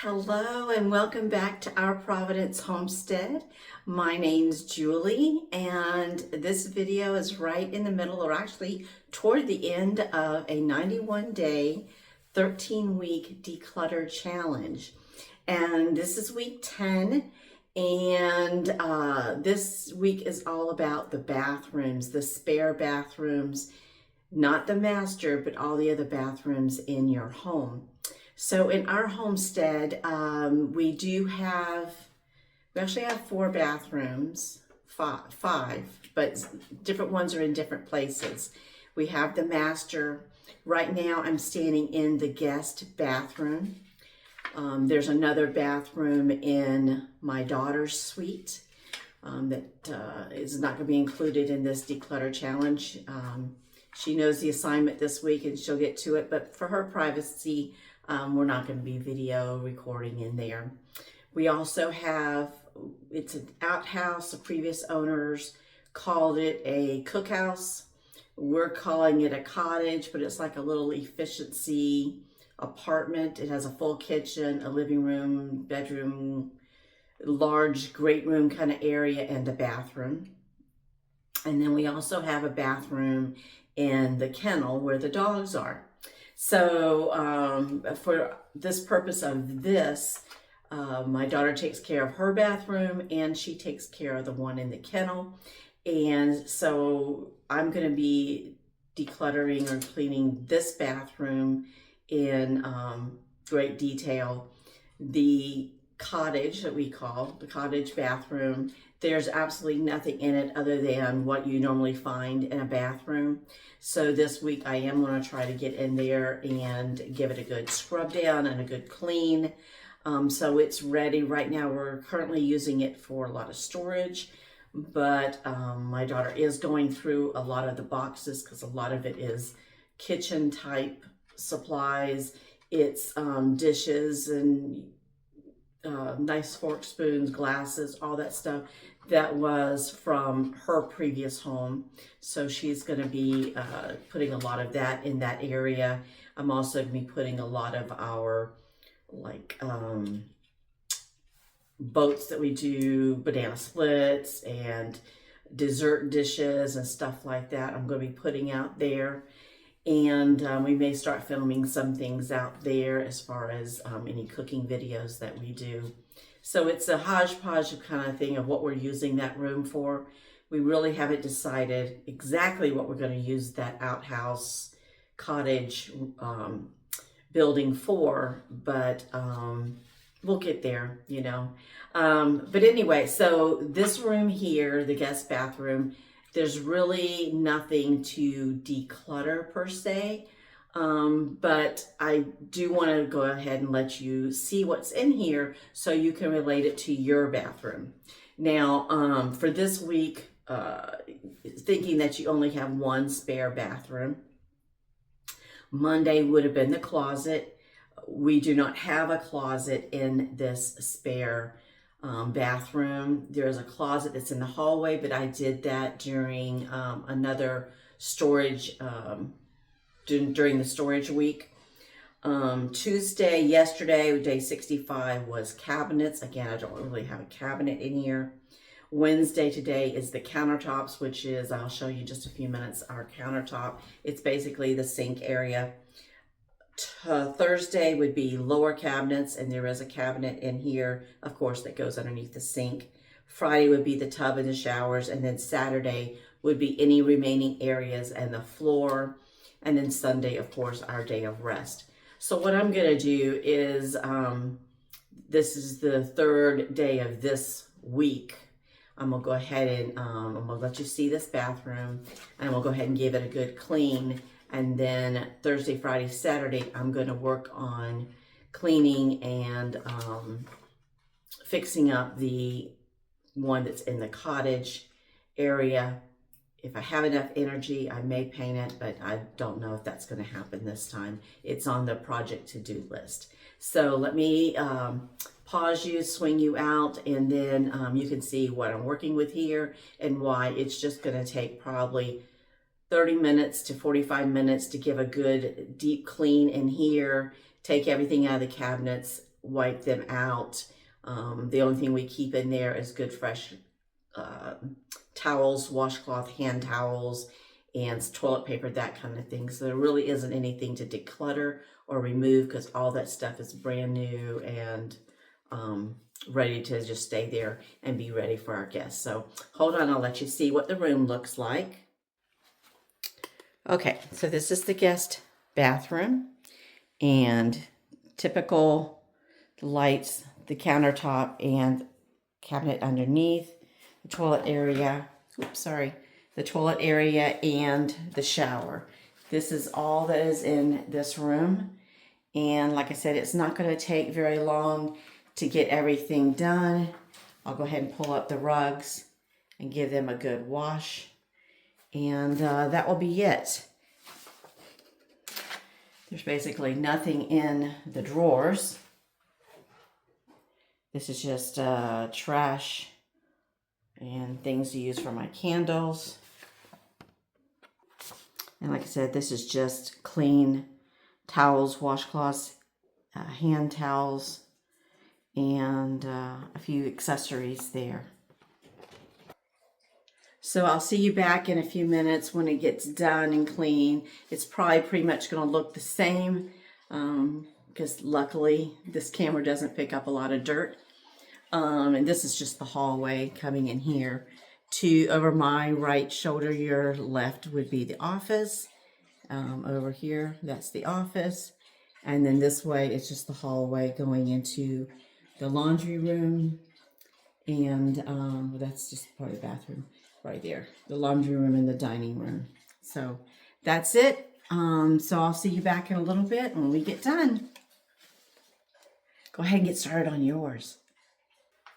Hello and welcome back to our Providence homestead. My name's Julie and this video is right in the middle, or actually toward the end of a 91-day, 13-week declutter challenge. And this is week 10, and this week is all about the bathrooms, the spare bathrooms, not the master, but all the other bathrooms in your home. So in our homestead, we actually have 4 bathrooms, five, but different ones are in different places. We have the master. Right now I'm standing in the guest bathroom. There's another bathroom in my daughter's suite that is not going to be included in this declutter challenge. She knows the assignment this week and she'll get to it, but for her privacy, we're not going to be video recording in there. We also have, it's an outhouse. The previous owners called it a cookhouse. We're calling it a cottage, but it's like a little efficiency apartment. It has a full kitchen, a living room, bedroom, large great room kind of area, and a bathroom. And then we also have a bathroom in the kennel where the dogs are. So for this purpose of this, my daughter takes care of her bathroom and she takes care of the one in the kennel. And so I'm going to be decluttering or cleaning this bathroom in great detail. The cottage that we call the cottage bathroom, there's absolutely nothing in it other than what you normally find in a bathroom. So this week I am going to try to get in there and give it a good scrub down and a good clean. So it's ready. Right now we're currently using it for a lot of storage, but my daughter is going through a lot of the boxes because a lot of it is kitchen type supplies. It's dishes and nice forks, spoons, glasses, all that stuff that was from her previous home. So she's going to be putting a lot of that in that area. I'm also going to be putting a lot of our boats that we do, banana splits and dessert dishes and stuff like that. I'm going to be putting out there. And we may start filming some things out there as far as any cooking videos that we do. So it's a hodgepodge kind of thing of what we're using that room for. We really haven't decided exactly what we're going to use that outhouse cottage building for, but we'll get there, you know. But anyway, so this room here, the guest bathroom, there's really nothing to declutter per se, but I do want to go ahead and let you see what's in here so you can relate it to your bathroom. Now, for this week, thinking that you only have one spare bathroom, Monday would have been the closet. We do not have a closet in this spare bathroom. There's a closet that's in the hallway, but I did that during another storage, during the storage week. Tuesday, yesterday, day 65 was cabinets. Again, I don't really have a cabinet in here. Wednesday today is the countertops, which is, I'll show you in just a few minutes, our countertop. It's basically the sink area. Thursday would be lower cabinets, and there is a cabinet in here, of course, that goes underneath the sink. Friday would be the tub and the showers, and then Saturday would be any remaining areas and the floor, and then Sunday, of course, our day of rest. So what I'm going to do is, this is the third day of this week. I'm going to go ahead and I'm going to let you see this bathroom, and we'll go ahead and give it a good clean. And then Thursday, Friday, Saturday, I'm going to work on cleaning and fixing up the one that's in the cottage area. If I have enough energy, I may paint it, but I don't know if that's going to happen this time. It's on the project to-do list. So let me pause you, swing you out, and then you can see what I'm working with here and why it's just going to take probably 30 minutes to 45 minutes to give a good deep clean in here, take everything out of the cabinets, wipe them out. The only thing we keep in there is good fresh towels, washcloth, hand towels, and toilet paper, that kind of thing. So there really isn't anything to declutter or remove because all that stuff is brand new and ready to just stay there and be ready for our guests. So hold on, I'll let you see what the room looks like. Okay, so this is the guest bathroom, and typical lights, the countertop and cabinet underneath, the toilet area, the toilet area and the shower. This is all that is in this room. And like I said, it's not going to take very long to get everything done. I'll go ahead and pull up the rugs and give them a good wash. And that will be it. There's basically nothing in the drawers. This is just trash and things to use for my candles. And like I said, this is just clean towels, washcloths, hand towels, and a few accessories there. So I'll see you back in a few minutes when it gets done and clean. It's probably pretty much going to look the same because luckily this camera doesn't pick up a lot of dirt. And this is just the hallway coming in here. Over my right shoulder, your left would be the office. Over here, that's the office. And then this way, it's just the hallway going into the laundry room. And that's just part of the bathroom right there. The laundry room and the dining room. So that's it. So I'll see you back in a little bit when we get done. Go ahead and get started on yours.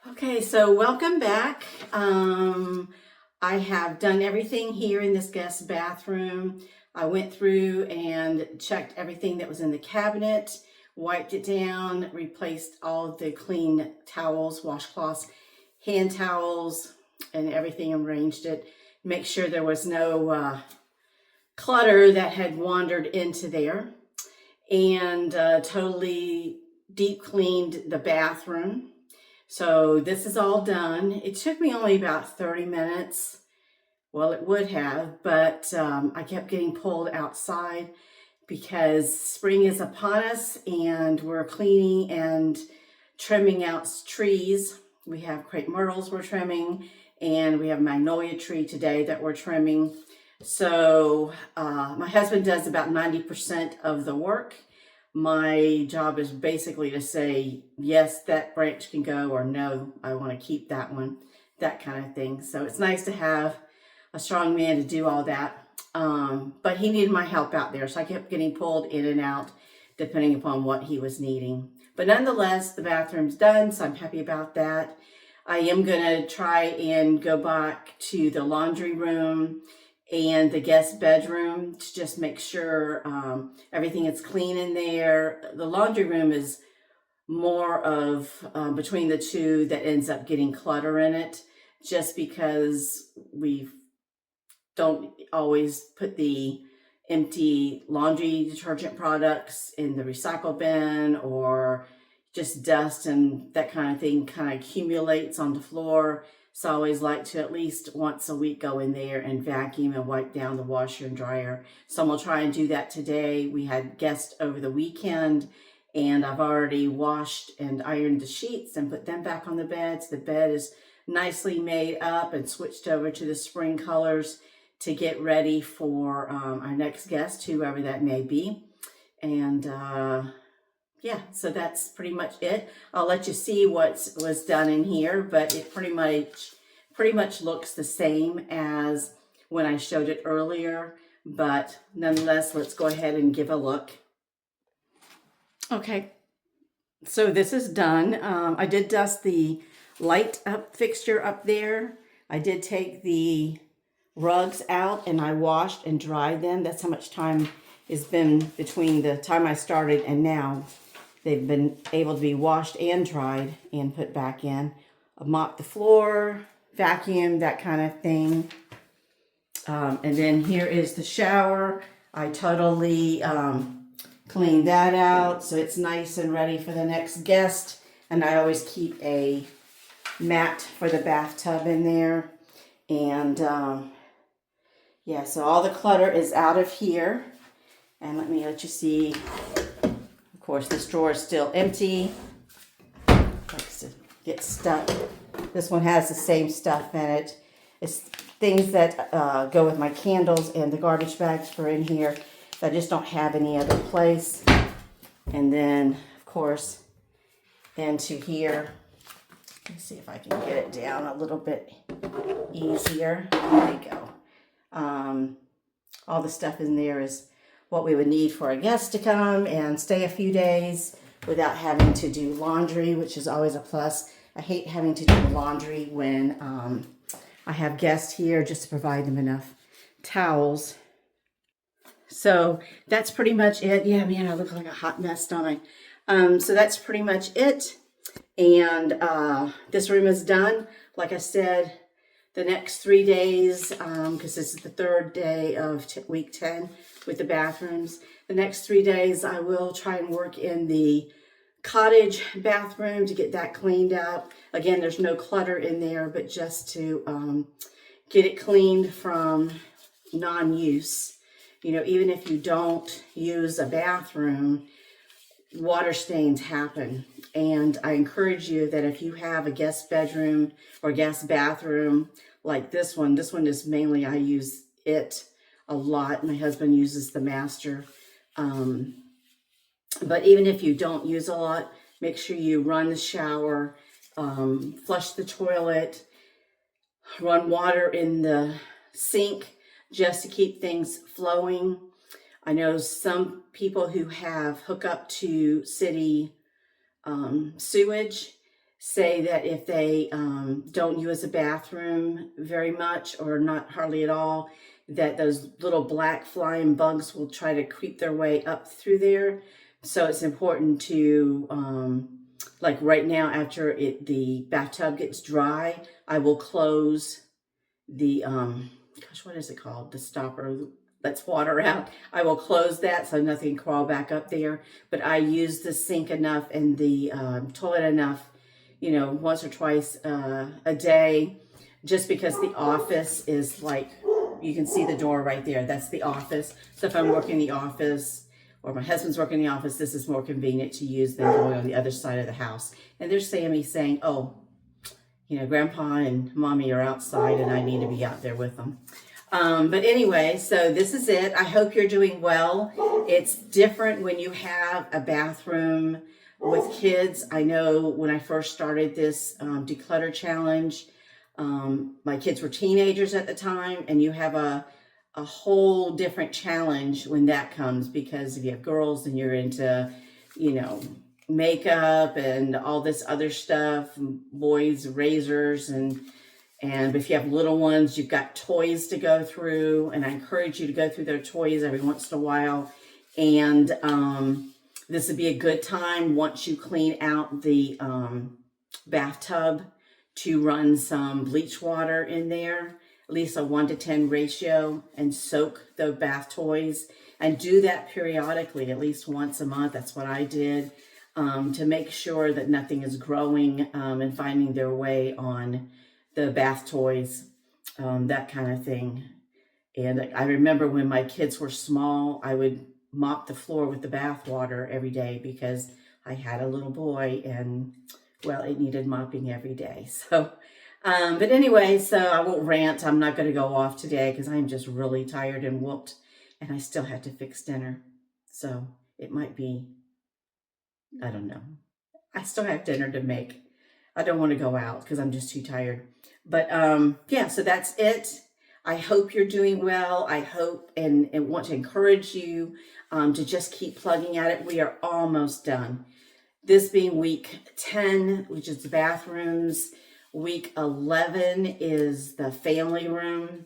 Okay, so welcome back. I have done everything here in this guest bathroom. I went through and checked everything that was in the cabinet, wiped it down, replaced all the clean towels, washcloths, hand towels, and everything, arranged it. Make sure there was no clutter that had wandered into there. And totally deep cleaned the bathroom. So this is all done. It took me only about 30 minutes. Well, it would have, but I kept getting pulled outside because spring is upon us and we're cleaning and trimming out trees. We have crepe myrtles we're trimming, and we have a magnolia tree today that we're trimming. So my husband does about 90% of the work. My job is basically to say, yes, that branch can go, or no, I want to keep that one, that kind of thing. So it's nice to have a strong man to do all that. But he needed my help out there, so I kept getting pulled in and out depending upon what he was needing. But nonetheless, the bathroom's done, so I'm happy about that. I am going to try and go back to the laundry room and the guest bedroom to just make sure everything is clean in there. The laundry room is more of between the two that ends up getting clutter in it, just because we don't always put the empty laundry detergent products in the recycle bin, or just dust and that kind of thing kind of accumulates on the floor. So I always like to at least once a week go in there and vacuum and wipe down the washer and dryer. So I'm going to try and do that today. We had guests over the weekend, and I've already washed and ironed the sheets and put them back on the bed. So the bed is nicely made up and switched over to the spring colors to get ready for our next guest, whoever that may be. And yeah, so that's pretty much it. I'll let you see what was done in here, but it pretty much looks the same as when I showed it earlier. But nonetheless, let's go ahead and give a look. Okay, so this is done. I did dust the light up fixture up there. I did take the rugs out and I washed and dried them. That's how much time has been between the time I started and now. They've been able to be washed and dried and put back in. I mopped the floor, vacuum, that kind of thing. And then here is the shower. I totally clean that out so it's nice and ready for the next guest. And I always keep a mat for the bathtub in there. And yeah, so all the clutter is out of here. And let me let you see. Of course, this drawer is still empty. Likes to get stuck. This one has the same stuff in it. It's things that go with my candles, and the garbage bags for in here that I just don't have any other place. And then, of course, into here. Let's see if I can get it down a little bit easier. There you go. All the stuff in there is what we would need for a guest to come and stay a few days without having to do laundry, which is always a plus. I hate having to do laundry when I have guests here, just to provide them enough towels. So that's pretty much it. Yeah, man, I look like a hot mess, don't I? So that's pretty much it. And this room is done. Like I said, the next 3 days, because this is the third day of week 10 with the bathrooms. The next 3 days, I will try and work in the cottage bathroom to get that cleaned out. Again, there's no clutter in there, but just to get it cleaned from non-use. You know, even if you don't use a bathroom, water stains happen. And I encourage you that if you have a guest bedroom or guest bathroom like this one is mainly, I use it a lot. My husband uses the master. But even if you don't use a lot, make sure you run the shower, flush the toilet, run water in the sink just to keep things flowing. I know some people who have hook up to city sewage say that if they don't use a bathroom very much or not hardly at all, that those little black flying bugs will try to creep their way up through there. So it's important to, like right now, after the bathtub gets dry, I will close the, gosh, what is it called? The stopper lets water out. I will close that so nothing can crawl back up there. But I use the sink enough and the toilet enough, you know, once or twice a day, just because the office is like, you can see the door right there. That's the office. So if I'm working in the office or my husband's working in the office, this is more convenient to use than going on the other side of the house. And there's Sammy saying, oh, you know, Grandpa and Mommy are outside and I need to be out there with them. But anyway, so this is it. I hope you're doing well. It's different when you have a bathroom with kids. I know when I first started this declutter challenge, my kids were teenagers at the time, and you have a whole different challenge when that comes, because if you have girls and you're into, you know, makeup and all this other stuff, boys, razors, and if you have little ones, you've got toys to go through, and I encourage you to go through their toys every once in a while. And this would be a good time once you clean out the bathtub to run some bleach water in there, at least a 1-to-10 ratio, and soak the bath toys, and do that periodically, at least once a month. That's what I did, to make sure that nothing is growing and finding their way on the bath toys, that kind of thing. And I remember when my kids were small, I would mop the floor with the bath water every day because I had a little boy and, well, it needed mopping every day. So, but anyway, so I won't rant. I'm not going to go off today because I'm just really tired and whooped, and I still have to fix dinner. So it might be, I don't know. I still have dinner to make. I don't want to go out because I'm just too tired. But yeah, so that's it. I hope you're doing well. I hope and want to encourage you to just keep plugging at it. We are almost done. This being week 10, which is the bathrooms. Week 11 is the family room.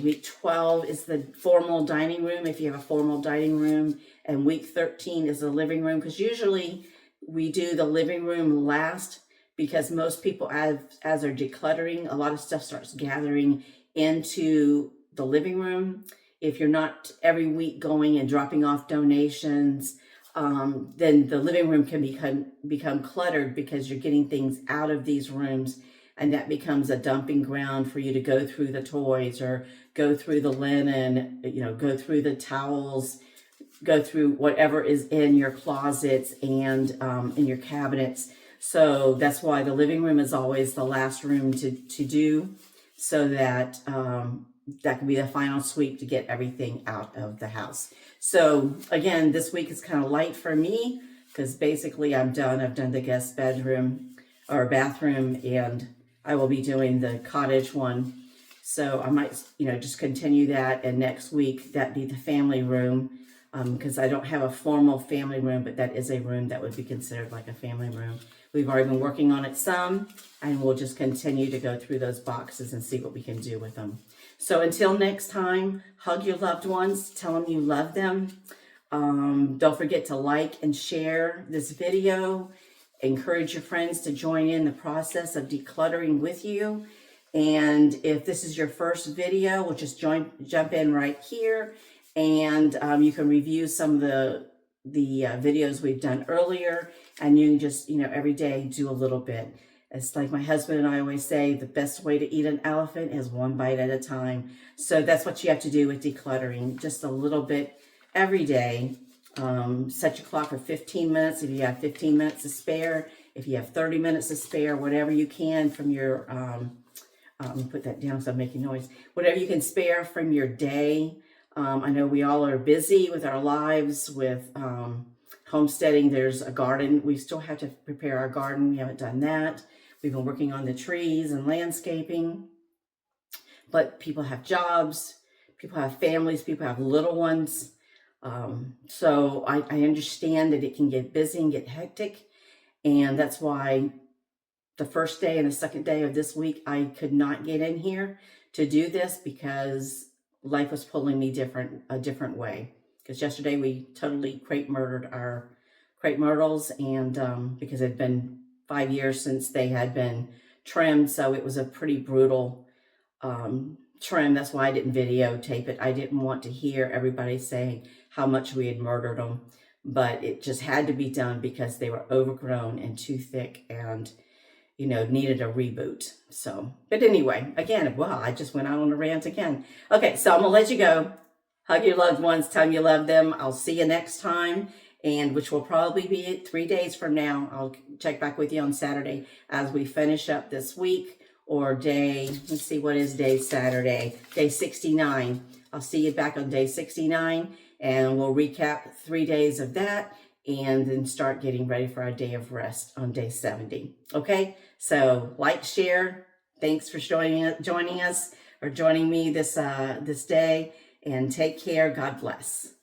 Week 12 is the formal dining room, if you have a formal dining room. And week 13 is the living room, because usually we do the living room last, because most people, as they're decluttering, a lot of stuff starts gathering into the living room. if you're not every week going and dropping off donations, then the living room can become cluttered because you're getting things out of these rooms, and that becomes a dumping ground for you to go through the toys or go through the linen, go through the towels, go through whatever is in your closets and in your cabinets. So that's why the living room is always the last room to do, so that that can be the final sweep to get everything out of the house. So again, this week is kind of light for me because basically I'm done. I've done the guest bedroom or bathroom, and I will be doing the cottage one. So I might, just continue that, and next week that be the family room, because I don't have a formal family room, but that is a room that would be considered like a family room. We've already been working on it some, and we'll just continue to go through those boxes and see what we can do with them. So until next time, hug your loved ones, tell them you love them. Don't forget to like and share this video. Encourage your friends to join in the process of decluttering with you. And if this is your first video, we'll just jump in right here, and you can review some of the videos we've done earlier, and you can just, every day do a little bit. It's like my husband and I always say, the best way to eat an elephant is one bite at a time. So that's what you have to do with decluttering, just a little bit every day. Set your clock for 15 minutes if you have 15 minutes to spare. If you have 30 minutes to spare, whatever you can from your, put that down so I'm making noise. Whatever you can spare from your day. I know we all are busy with our lives, with homesteading. There's a garden. We still have to prepare our garden. We haven't done that. We've been working on the trees and landscaping. But people have jobs. People have families. People have little ones. So I understand that it can get busy and get hectic. And that's why the first day and the second day of this week, I could not get in here to do this because life was pulling me a different way. Because yesterday we totally crepe murdered our crepe myrtles, and because it had been 5 years since they had been trimmed, so it was a pretty brutal trim. That's why I didn't videotape it. I didn't want to hear everybody saying how much we had murdered them, but it just had to be done because they were overgrown and too thick and needed a reboot. So, but anyway, again, wow, I just went out on a rant again. Okay, so I'm gonna let you go. Hug your loved ones, tell them you love them. I'll see you next time, and which will probably be 3 days from now. I'll check back with you on Saturday as we finish up this week, or let's see, what is day Saturday? Day 69. I'll see you back on day 69, and we'll recap 3 days of that, and then start getting ready for our day of rest on day 70. Okay, so like, share. Thanks for joining us or joining me this day, and take care. God bless.